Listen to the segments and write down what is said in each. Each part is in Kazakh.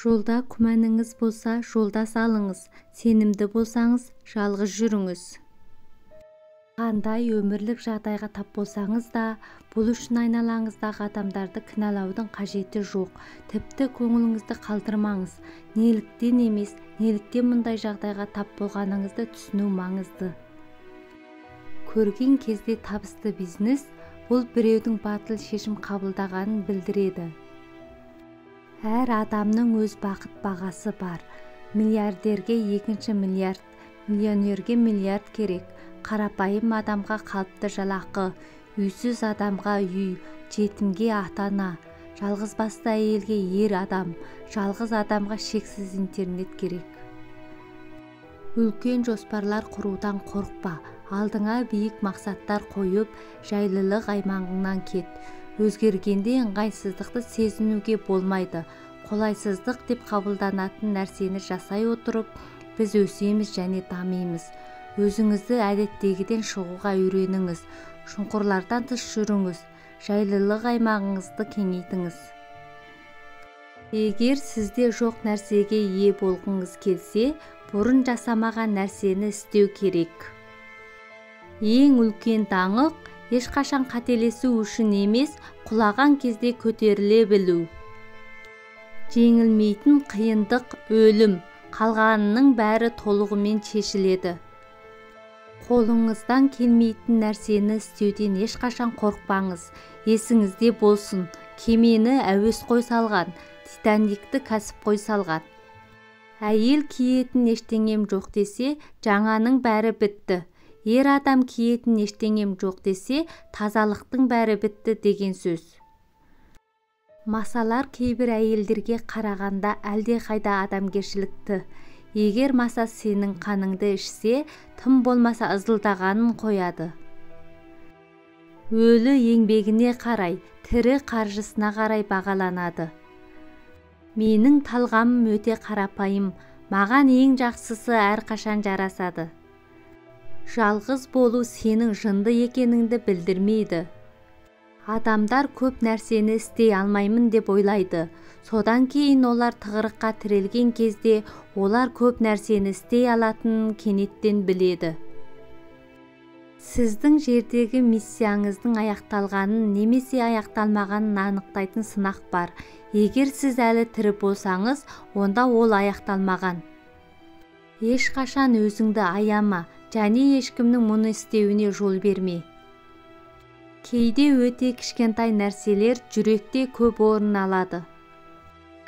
Жолда күмәніңіз болса, жолдас алыңыз. Сенімді болсаңыз, жалғыз жүріңіз. Қандай өмірлік жағдайға тап болсаңыз да, бұл үшін айналаңыздағы адамдарды кінәлаудың қажеті жоқ. Тіпті көңіліңізді қалдырмаңыз. Неліктен емес, неліктен мұндай жағдайға тап болғаныңызды түсіну маңызды. Көрген кезде табысты бизнес бұл біреудің батыл шешім қабылдағанын білдіреді. Әр адамның өз бақыт бағасы бар. Миллиардерге екінші миллиард, миллионерге миллиард керек. Қарапайым адамға қалыпты жалақы, үйсіз адамға үй, жетімге ата-ана, жалғызбасты әйелге ер адам, жалғыз адамға шексіз интернет керек. Үлкен жоспарлар құрудан қорықпа. Алдыңа биік мақсаттар қойып, жайлылық аймағыңнан кет. Өзгергенде ыңғайсыздықты сезінуге болмайды. Қолайсыздық деп қабылданатын нәрсені жасай отырып, біз өсеміз және дамимыз. Өзіңізді әдеттегіден шығуға үйреніңіз. Шұңқырлардан тыс жүріңіз. Жайлылық аймағыңызды кеңейтіңіз. Егер сізде жоқ нәрсеге ие болғыңыз келсе, бұрын жасамаған нәрсені істеу керек. Ең үлкен даңқ ешқашан қателесу үшін емес, құлаған кезде көтеріле білу. Жеңілмейтін қиындық өлім, қалғанының бәрі толығымен шешіледі. Қолыңыздан келмейтін нәрсені істеуден ешқашан қорықпаңыз. Есіңізде болсын, кемені әуесқой салған, Титаникті кәсіпқой салған. Әйел киетін ештеңем жоқ десе, жаңаның бәрі бітті. Ер адам киетін ештеңем жоқ десе, тазалықтың бәрі бітті деген сөз. Масалар кейбір әйелдерге қарағанда әлде қайда адамгершілікті. Егер маса сенің қаныңды ішсе, тым болмаса ызылдағанын қояды. Өлі еңбегіне қарай, тірі қаржысына қарай бағаланады. Менің талғамым өте қарапайым, маған ең жақсысы әрқашан жарасады. Жалғыз болу сенің жынды екеніңді білдірмейді. Адамдар көп нәрсені істей алмаймын деп ойлайды. Содан кейін олар тығырыққа тірелген кезде олар көп нәрсені істей алатынын кенеттен біледі. Сіздің жердегі миссияңыздың аяқталғанын немесе аяқталмағанын анықтайтын сынақ бар. Егер сіз әлі тірі болсаңыз, онда ол аяқталмаған. Ешқашан өзіңді аяма, және ешкімнің мұны істеуіне жол берме. Кейде өте кішкентай нәрселер жүректе көп орын алады.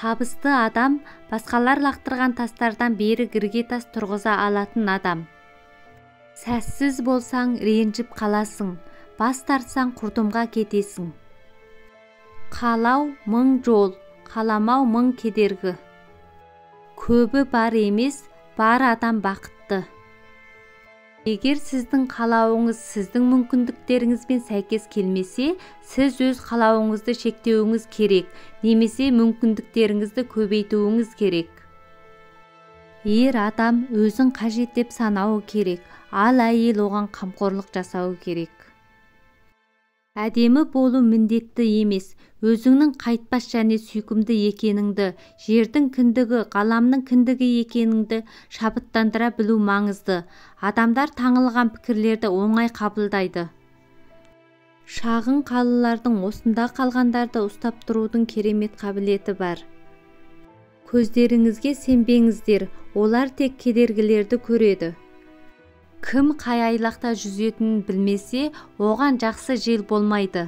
Табысты адам басқалар лақтырған тастардан бері гірге тас тұрғыза алатын адам. Сәссіз болсаң ренжіп қаласың, бас тартсаң құрдымға кетесің. Қалау мың жол, қаламау мың кедергі. Көбі бар емес, бар адам бақытты. Егер сіздің қалауыңыз сіздің мүмкіндіктеріңізбен сәйкес келмесе, сіз өз қалауыңызды шектеуіңіз керек, немесе мүмкіндіктеріңізді көбейтуіңіз керек. Ер адам өзін қажет деп санауы керек, ал әйел оған қамқорлық жасауы керек. Әдемі болу міндетті емес, өзіңнің қайтпас және сүйкімді екеніңді, жердің кіндігі, ғаламның кіндігі екеніңді шабыттандыра білу маңызды. Адамдар таңылған пікірлерді оңай қабылдайды. Шағын қалалардың осында қалғандарды ұстап тұрудың керемет қабілеті бар. Көздеріңізге сенбеңіздер, олар тек кедергілерді көреді. Кім қай айлақта жүзетінін білмесе, оған жақсы жел болмайды.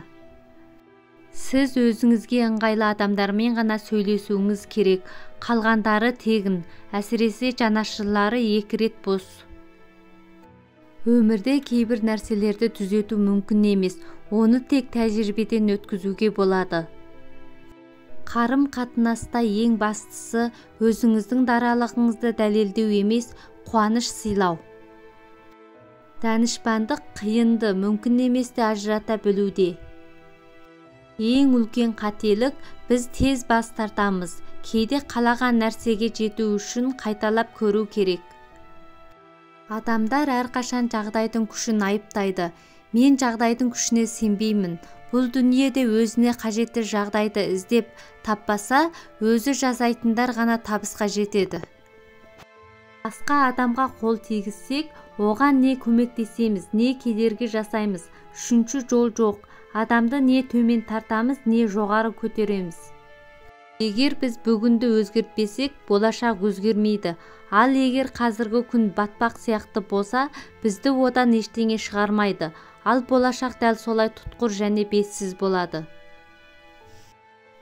Сіз өзіңізге ыңғайлы адамдармен ғана сөйлесуіңіз керек, қалғандары тегін, әсіресе жанашырлары 2 рет бос. Өмірде кейбір нәрселерді түзету мүмкін емес, оны тек тәжірибеден өткізуге болады. Қарым қатынаста ең бастысы өзіңіздің даралығыңызды дәлелдеу емес, қуаныш сыйлау. Данышпандық қиынды, мүмкін еместі ажырата білуде. Ең үлкен қателік біз тез бас тартамыз. Кейде қалаған нәрсеге жету үшін қайталап көру керек. Адамдар әрқашан жағдайдың күшін айыптайды. Мен жағдайдың күшіне сенбеймін. Бұл дүниеде өзіне қажетті жағдайды іздеп таппаса, өзі жасайтындар ғана табысқа жетеді. Басқа адамға қол тигізсек, оған не көмектесеміз, не кедергі жасаймыз. Үшінші жол жоқ. Адамды не төмен тартамыз, не жоғары көтереміз. Егер біз бүгінді өзгертпесек, болашақ өзгермейді. Ал егер қазіргі күн батпақ сияқты болса, бізді одан ештеңе шығармайды. Ал болашақ дәл солай тұтқыр және бессіз болады.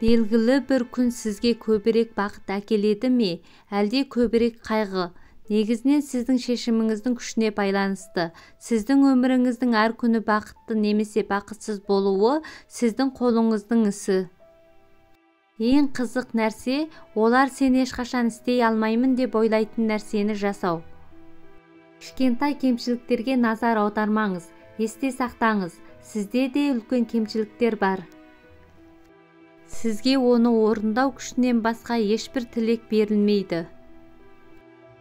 Белгілі бір күн сізге көбірек бақыт әкеледі ме, әлде көбірек қайғы? Негізінен сіздің шешіміңіздің күшіне байланысты. Сіздің өміріңіздің әр күні бақытты немесе бақытсыз болуы сіздің қолыңыздың ісі. Ең қызық нәрсе, олар сен ешқашан істей алмаймын деп ойлайтын нәрсені жасау. Кішкентай кемшіліктерге назар аудармаңыз. Есте сақтаңыз, сізде де үлкен кемшіліктер бар. Сізге оны орындау күшінен басқа ешбір тілек берілмейді.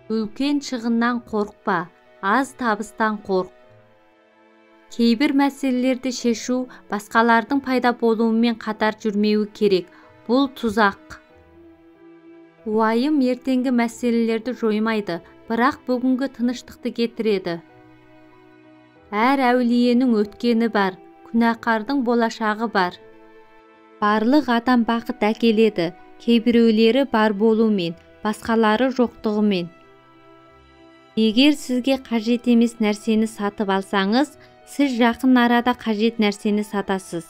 Үлкен шығыннан қорықпа, аз табыстан қорық. Кейбір мәселелерді шешу басқалардың пайда болуымен қатар жүрмеуі керек. Бұл тұзақ. Уайым ертеңгі мәселелерді жоймайды, бірақ бүгінгі тыныштықты кетіреді. Әр әулиенің өткені бар, күнәқардың болашағы бар. Барлық адам бақыт әкеледі, кейбіреулері бар болумен, басқалары жоқтығымен. Егер сізге қажет емес нәрсені сатып алсаңыз, сіз жақын арада қажет нәрсені сатасыз.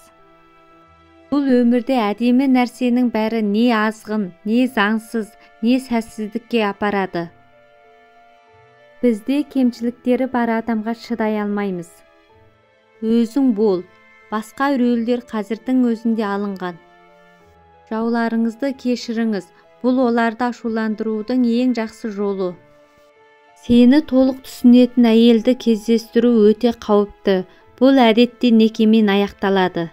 Бұл өмірде әдемі нәрсенің бәрі не азғын, не заңсыз, не сәтсіздікке апарады. Бізде кемшіліктері бар адамға шыдай алмаймыз. Өзің бол, басқа рөлдер қазірдің өзінде алынған. Жауларыңызды кешіріңіз, бұл оларды ашуландырудың ең жақсы жолы. Сені толық түсінетін әйелді кездестіру өте қауіпті. Бұл әдетте некемен аяқталады.